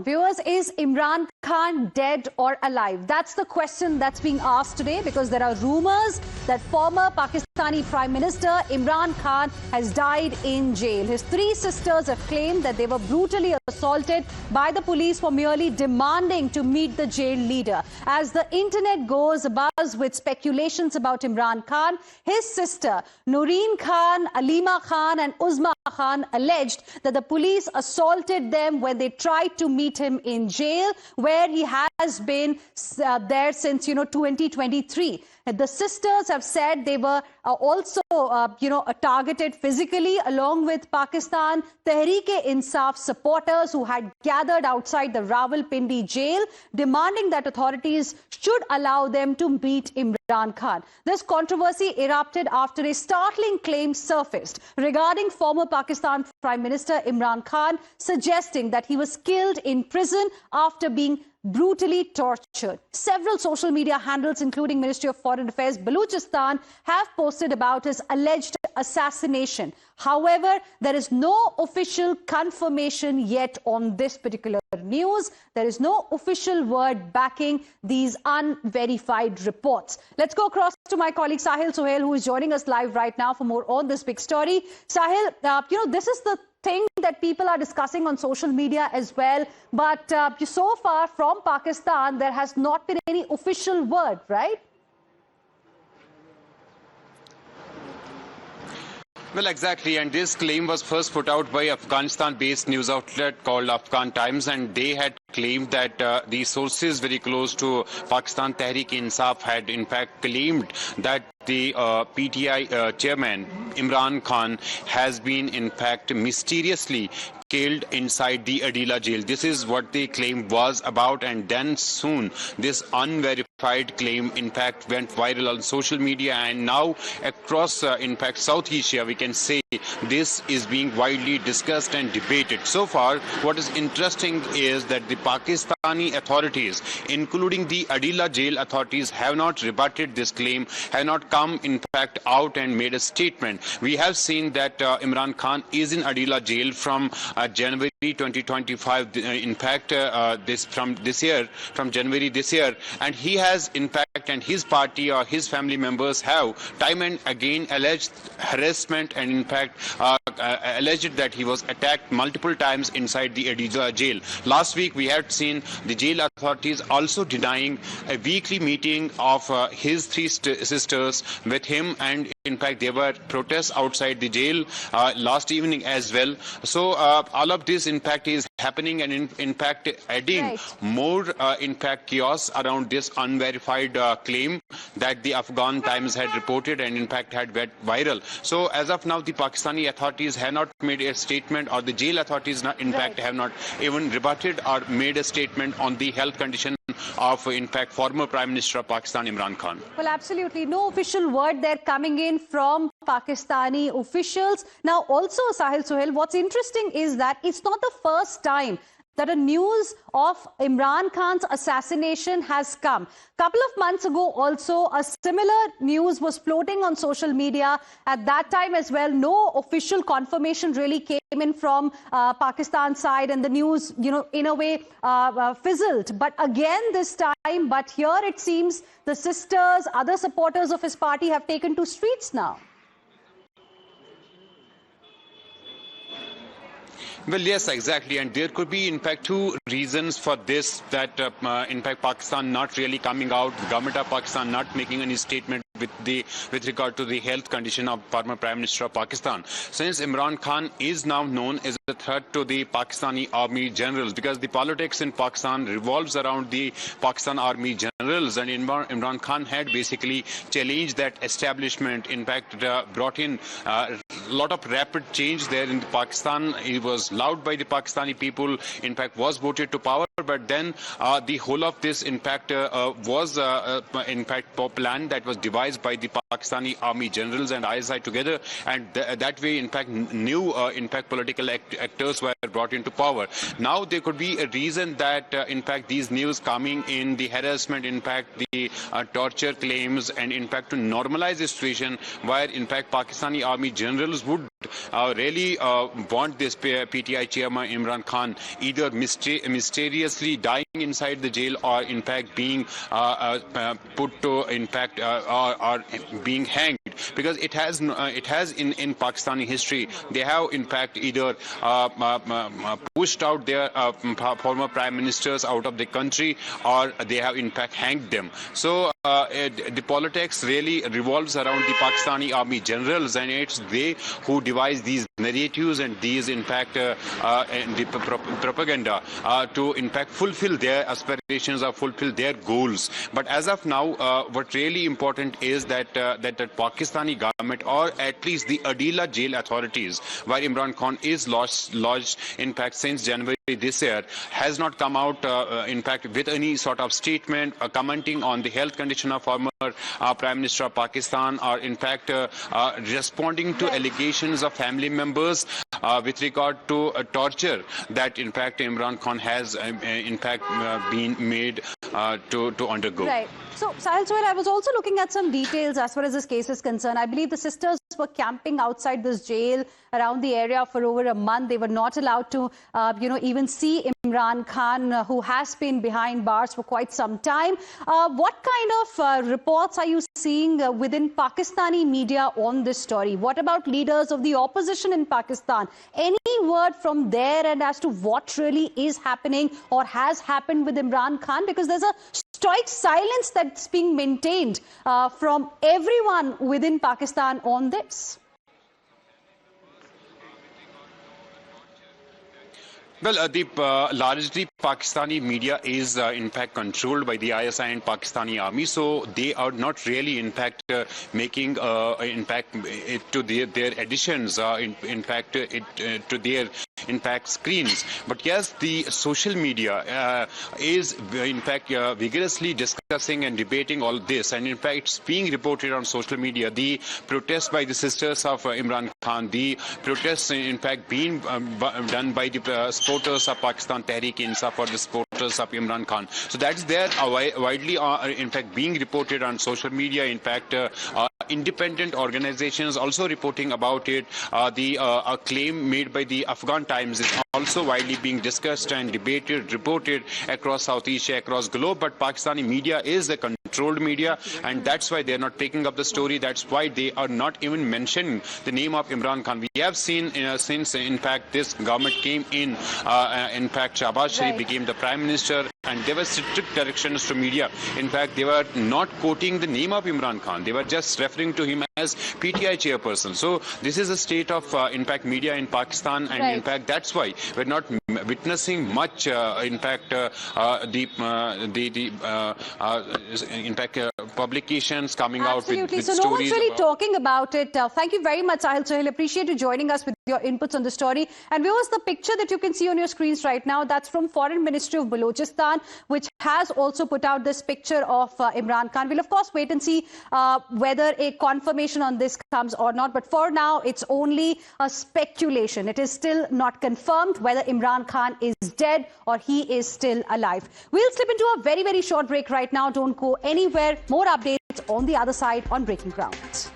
on. Viewers, is Imran Khan dead or alive? That's the question that's being asked today because there are rumors that former Pakistani Prime Minister Imran Khan has died in jail. His three sisters have claimed that they were brutally assaulted by the police for merely demanding to meet the jail leader. As the internet goes abuzz with speculations about Imran Khan, his sister Noreen Khan, Alima Khan and Uzma Khan alleged that the police assaulted them when they tried to meet him in jail, where he has been there since 2023. The sisters have said they were also targeted physically, along with Pakistan Tehreek-e-Insaf supporters who had gathered outside the Rawalpindi jail, demanding that authorities should allow them to meet Imran Khan. This controversy erupted after a startling claim surfaced regarding former Pakistan Prime Minister Imran Khan, suggesting that he was killed in prison after being brutally tortured. Several social media handles, including Ministry of Foreign Affairs Balochistan, have posted about his alleged assassination. However, there is no official confirmation yet on this particular news. There is no official word backing these unverified reports. Let's go across to my colleague Sahil Sohail, who is joining us live right now for more on this big story. Sahil, this is the thing that people are discussing on social media as well. But so far from Pakistan, there has not been any official word, right? Well, exactly. And this claim was first put out by Afghanistan-based news outlet called Afghan Times, and they had claimed that the sources very close to Pakistan Tehreek-e-Insaf had in fact claimed that the PTI chairman Imran Khan has been in fact mysteriously killed inside the Adila jail. This is what the claim was about, and then soon this unverified claim in fact went viral on social media, and now across in fact South Asia we can say this is being widely discussed and debated. So far, what is interesting is that the Pakistani authorities, including the Adila jail authorities, have not rebutted this claim, have not come in fact out and made a statement. We have seen that Imran Khan is in Adila jail from January 2025, in fact from January this year, and he has in fact, and his party or his family members have time and again alleged harassment and in fact alleged that he was attacked multiple times inside the Adila jail. Last week we had seen the jail authorities also denying a weekly meeting of his three sisters with him, and in fact there were protests outside the jail last evening as well. So all of this in fact is happening, and in fact adding more in fact chaos around this unverified claim that the Afghan Times had reported and in fact had went viral. So as of now the Pakistani authorities have not made a statement, or the jail authorities in fact have not even rebutted or made a statement on the health condition of in fact former Prime Minister of Pakistan Imran Khan. Well, absolutely no official word there coming in from Pakistani officials. Now also, Sahil Sohail, what's interesting is that it's not the first time that a news of Imran Khan's assassination has come. Couple of months ago also, a similar news was floating on social media. At that time as well, no official confirmation really came in from Pakistan side, and the news, in a way fizzled. But again this time, but here it seems the sisters, other supporters of his party have taken to streets now. Well, yes, exactly. And there could be, in fact, two reasons for this, that, in fact, Pakistan not really coming out, the government of Pakistan not making any statement with regard to the health condition of former Prime Minister of Pakistan. Since Imran Khan is now known as a threat to the Pakistani Army generals, because the politics in Pakistan revolves around the Pakistan Army generals, and Imran Khan had basically challenged that establishment, in fact, brought in a lot of rapid change there in Pakistan. He was loved by the Pakistani people, in fact was voted to power, but then the whole of this in fact was in fact plan that was devised by the Pakistani Army generals and ISI together, and that way in fact new in fact political actors were brought into power. Now there could be a reason that in fact these news coming in, the harassment, in fact the torture claims, and in fact to normalize the situation where in fact Pakistani Army generals would really want this PTI chairman Imran Khan either mysteriously dying inside the jail or in fact being put to or being hanged, because it has in Pakistani history they have in fact either pushed out their former prime ministers out of the country, or they have in fact hanged them. So the politics really revolves around the Pakistani army generals, and it's they who devise these narratives and these in fact propaganda to in fact fulfill their aspirations or fulfill their goals. But as of now, what really important is that that Pakistani government, or at least the Adila jail authorities, where Imran Khan is lodged in fact since January this year, has not come out in fact with any sort of statement commenting on the health condition of former Prime Minister of Pakistan, or in fact responding to allegations of family members with regard to torture that in fact Imran Khan has in fact been made to undergo. Right. So, Sahil Sohail, I was also looking at some details as far as this case is concerned. I believe the sisters were camping outside this jail around the area for over a month. They were not allowed to, even see Imran Khan, who has been behind bars for quite some time. What kind of reports are you seeing within Pakistani media on this story? What about leaders of the opposition in Pakistan? Any word from there and as to what really is happening or has happened with Imran Khan? Because there's a stoic silence that's being maintained from everyone within Pakistan on this. Well, the largely Pakistani media is in fact controlled by the ISI and Pakistani army, so they are not really in fact making in fact to their additions in fact to their in fact screens. But yes, the social media is in fact vigorously discussing and debating all this, and in fact it's being reported on social media. The protests by the sisters of Imran Khan, the protests in fact being done by the supporters of Pakistan Tehreek-e-Insaf or the supporters of Imran Khan. So that's there widely in fact being reported on social media. In fact, independent organizations also reporting about it. The claim made by the Afghan Times is also widely being discussed and debated, reported across South Asia, across globe. But Pakistani media is a controlled media, and that's why they're not picking up the story. That's why they are not even mentioning the name of Imran Khan. We have seen since in fact this government came in fact Shahbaz Sharif became the Prime Minister, and there were strict directions to media. In fact, they were not quoting the name of Imran Khan. They were just referring to him as PTI chairperson. So this is a state of in fact media in Pakistan, and in fact that's why we're not witnessing much in fact in fact publications coming out with so stories. No one's really talking about it. Thank you very much, Sahil Sohail. Appreciate you joining us with your inputs on the story. And viewers, the picture that you can see on your screens right now, that's from Foreign Ministry of Balochistan, which has also put out this picture of Imran Khan. We'll of course wait and see whether a confirmation on this comes or not. But for now, it's only a speculation. It is still not confirmed whether Imran Khan is dead or he is still alive. We'll slip into a very, very short break right now. Don't go anywhere. More updates on the other side on Breaking Ground.